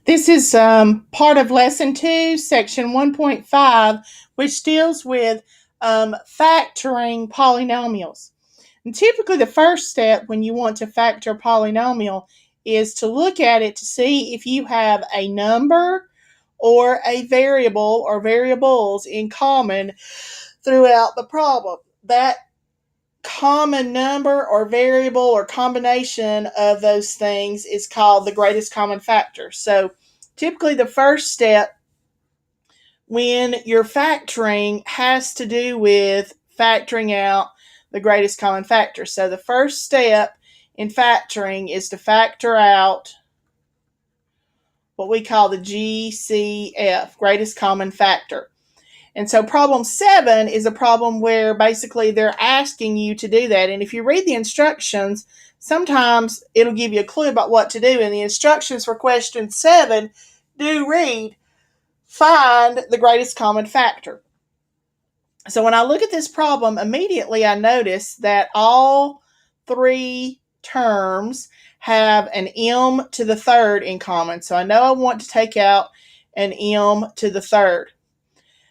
This is part of Lesson 2, Section 1.5, which deals with factoring polynomials. And typically the first step when you want to factor a polynomial is to look at it to see if you have a number or a variable or variables in common throughout the problem. That common number or variable or combination of those things is called the greatest common factor. So typically the first step when you're factoring has to do with factoring out the greatest common factor. So the first step in factoring is to factor out what we call the GCF, greatest common factor. And so problem 7 is a problem where basically they're asking you to do that. And if you read the instructions, sometimes it'll give you a clue about what to do. And the instructions for question 7 do read, find the greatest common factor. So when I look at this problem, immediately I notice that all three terms have an m to the third in common. So I know I want to take out an m to the third.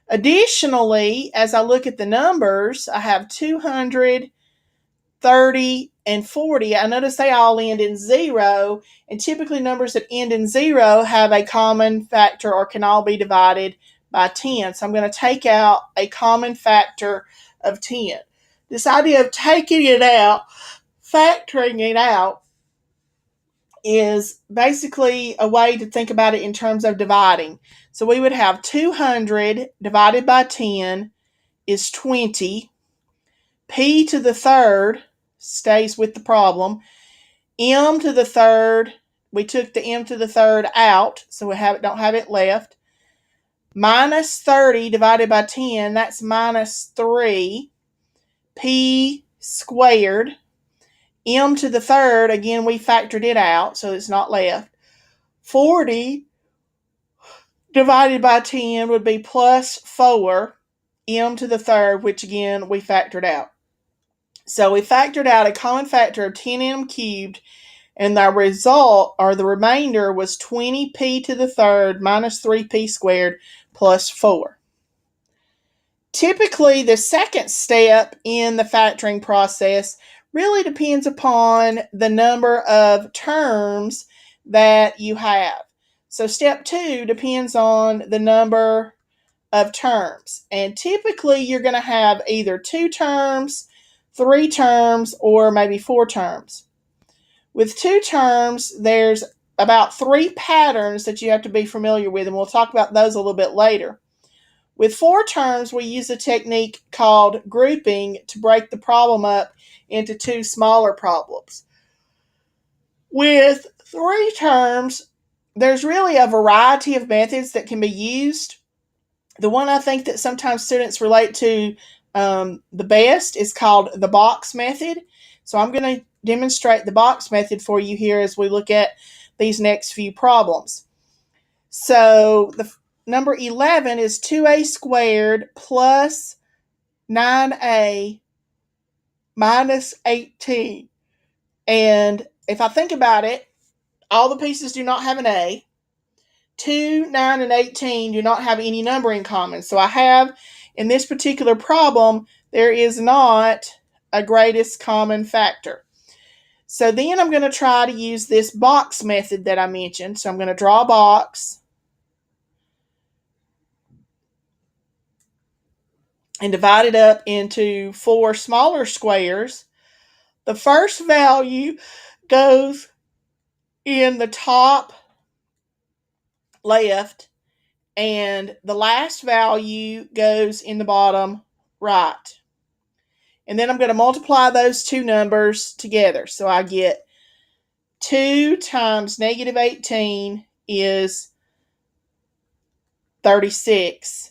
Additionally, as I look at the numbers, I have 200, 30, and 40. I notice they all end in 0, and typically numbers that end in 0 have a common factor or can all be divided by 10. So I'm going to take out a common factor of 10. This idea of taking it out, factoring it out, is basically a way to think about it in terms of dividing. So we would have 200 divided by 10 is 20. P to the third stays with the problem. M to the third, we took the M to the third out, so we don't have it left. Minus 30 divided by 10, that's minus 3. P squared. M to the third, again, we factored it out, so it's not left. 40 divided by 10 would be plus 4, m to the third, which again, we factored out. So we factored out a common factor of 10m cubed, and the result, or the remainder, was 20p to the third minus 3p squared plus 4. Typically, the second step in the factoring process really depends upon the number of terms that you have. So step 2 depends on the number of terms. And typically, you're going to have either 2 terms, 3 terms, or maybe 4 terms. With 2 terms, there's about 3 patterns that you have to be familiar with, and we'll talk about those a little bit later. With 4 terms, we use a technique called grouping to break the problem up into 2 smaller problems. With 3 terms, there's really a variety of methods that can be used. The one I think that sometimes students relate to the best is called the box method. So I'm going to demonstrate the box method for you here as we look at these next few problems. So the number 11 is 2a squared plus 9a minus 18. And if I think about it, all the pieces do not have an a. 2, 9, and 18 do not have any number in common. So I have, in this particular problem, there is not a greatest common factor. So then I'm going to try to use this box method that I mentioned. So I'm going to draw a box and divide it up into 4 smaller squares. The first value goes in the top left, and the last value goes in the bottom right. And then I'm going to multiply those 2 numbers together. So I get 2 times negative 18 is 36.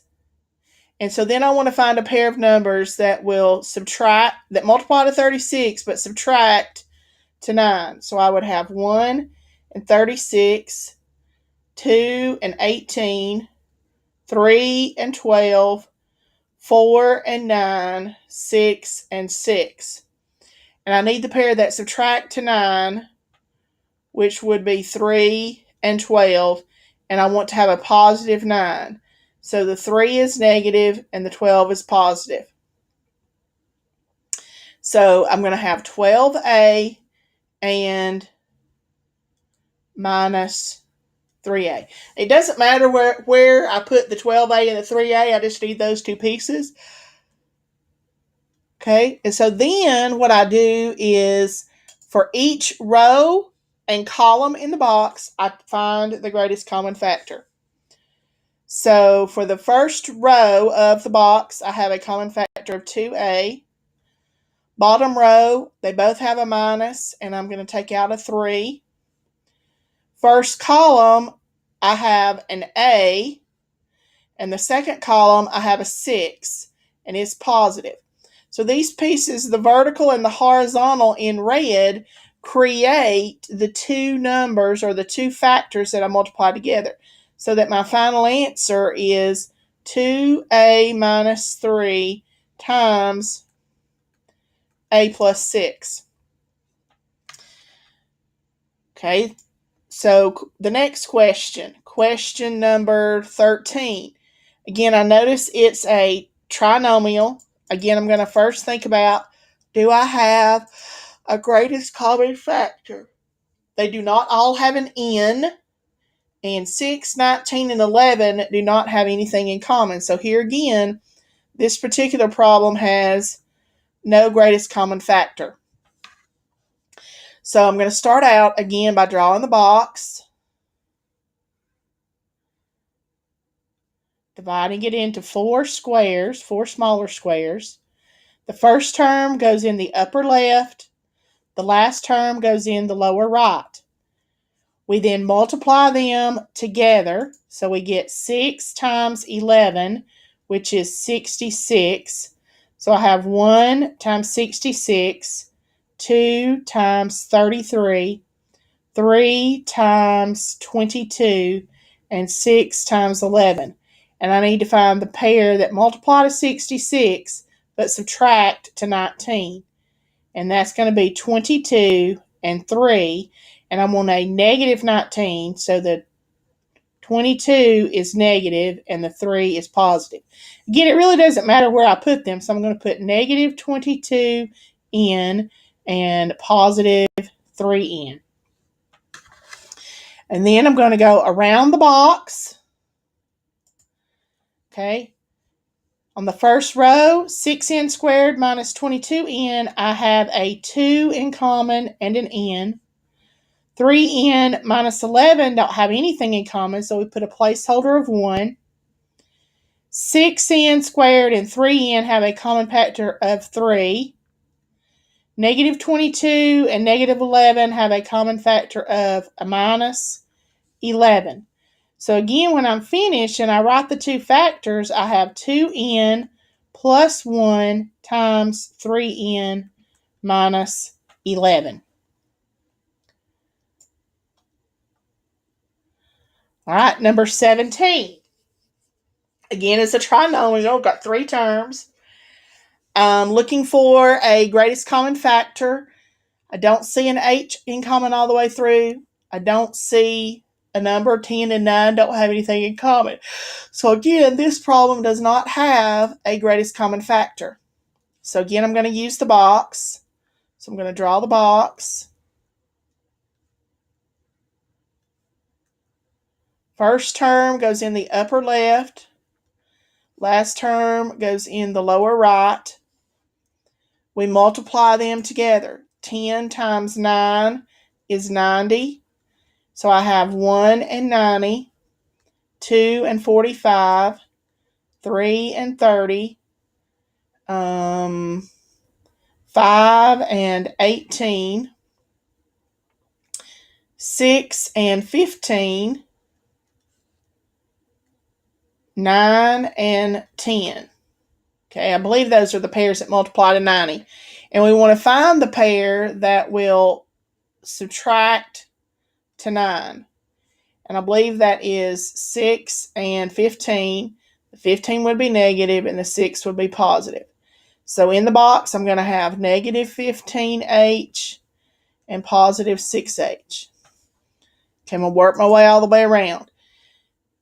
And so then I want to find a pair of numbers that will subtract, that multiply to 36, but subtract to 9. So I would have 1 and 36, 2 and 18, 3 and 12, 4 and 9, 6 and 6. And I need the pair that subtract to 9, which would be 3 and 12. and I want to have a positive 9. So the 3 is negative and the 12 is positive. So I'm going to have 12a and minus 3a. It doesn't matter where I put the 12a and the 3a. I just need those two pieces. Okay, and so then what I do is for each row and column in the box, I find the greatest common factor. So for the first row of the box, I have a common factor of 2a. Bottom row, they both have a minus, and I'm going to take out a 3. First column, I have an a, and the second column, I have a 6, and it's positive. So these pieces, the vertical and the horizontal in red, create the two numbers or the two factors that I multiply together. So that my final answer is 2a minus 3 times a plus 6. Okay, so the next question, question number 13. Again, I notice it's a trinomial. Again, I'm going to first think about, do I have a greatest common factor? They do not all have an n, and 6, 19, and 11 do not have anything in common. So here again, this particular problem has no greatest common factor. So I'm going to start out again by drawing the box, dividing it into 4 squares, 4 smaller squares. The first term goes in the upper left. The last term goes in the lower right. We then multiply them together. So we get 6 times 11, which is 66. So I have 1 times 66, 2 times 33, 3 times 22, and 6 times 11. And I need to find the pair that multiply to 66 but subtract to 19. And that's going to be 22 and 3. And I'm on a negative 19, so the 22 is negative and the 3 is positive. Again, it really doesn't matter where I put them, so I'm going to put negative 22 in and positive 3 in. And then I'm going to go around the box. Okay. On the first row, 6n squared minus 22n, I have a 2 in common and an n. 3n minus 11 don't have anything in common, so we put a placeholder of 1. 6n squared and 3n have a common factor of 3. Negative 22 and negative 11 have a common factor of a minus 11. So again, when I'm finished and I write the two factors, I have 2n plus 1 times 3n minus 11. All right, number 17. Again, it's a trinomial, got 3 terms. I'm looking for a greatest common factor. I don't see an h in common all the way through. I don't see a number, 10 and 9 don't have anything in common. So again, this problem does not have a greatest common factor. So again, I'm going to use the box. So I'm going to draw the box. First term goes in the upper left. Last term goes in the lower right. We multiply them together. 10 times 9 is 90. So I have 1 and 90, 2 and 45, 3 and 30, 5 and 18, 6 and 15, 9 and 10. Okay, I believe those are the pairs that multiply to 90. And we want to find the pair that will subtract to 9. And I believe that is 6 and 15. The 15 would be negative and the 6 would be positive. So in the box, I'm going to have negative 15h and positive 6h. Okay, I'm going to work my way all the way around.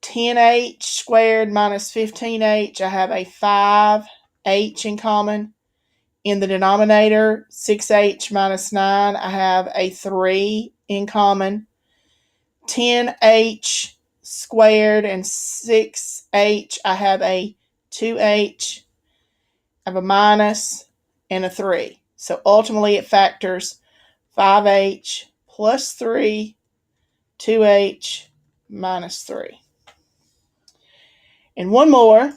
10h squared minus 15h, I have a 5h in common. In the denominator, 6h minus 9, I have a 3 in common. 10h squared and 6h, I have a 2h, I have a minus and a 3. So ultimately it factors 5h plus 3, 2h minus 3. And one more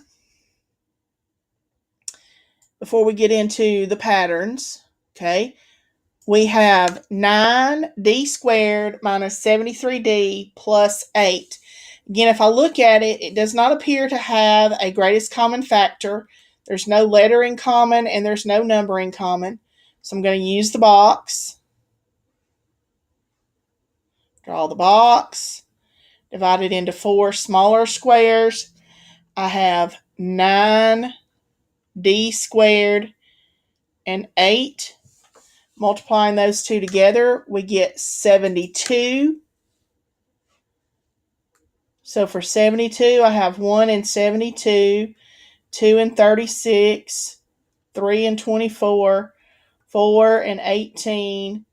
before we get into the patterns, okay? We have 9d squared minus 73d plus 8. Again, if I look at it, it does not appear to have a greatest common factor. There's no letter in common and there's no number in common. So I'm going to use the box. Draw the box. Divide it into 4 smaller squares. I have 9d squared and 8. Multiplying those two together, we get 72. So for 72, I have 1 and 72, 2 and 36, 3 and 24, 4 and 18,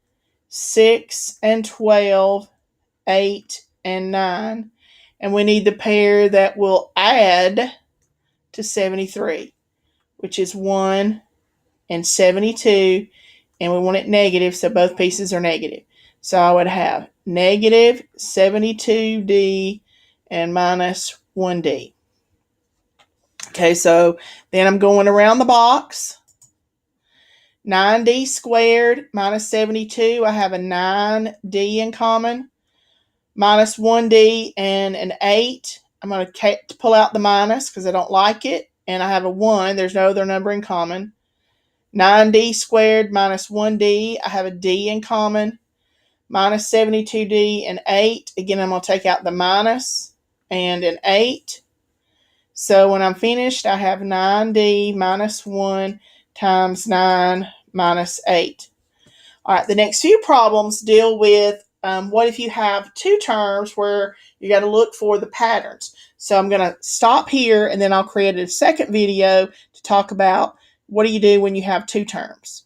6 and 12, 8 and 9. And we need the pair that will add to 73, which is 1 and 72. And we want it negative, so both pieces are negative. So I would have negative 72d and minus 1d. Okay, so then I'm going around the box. 9d squared minus 72, I have a 9d in common. Minus 1d and an 8. I'm going to pull out the minus because I don't like it. And I have a 1. There's no other number in common. 9d squared minus 1d, I have a d in common. Minus 72d and 8. Again, I'm going to take out the minus and an 8. So when I'm finished, I have 9d minus 1 times 9 minus 8. All right, the next few problems deal with what if you have two terms where you got to look for the patterns. So I'm going to stop here and then I'll create a second video to talk about what do you do when you have two terms.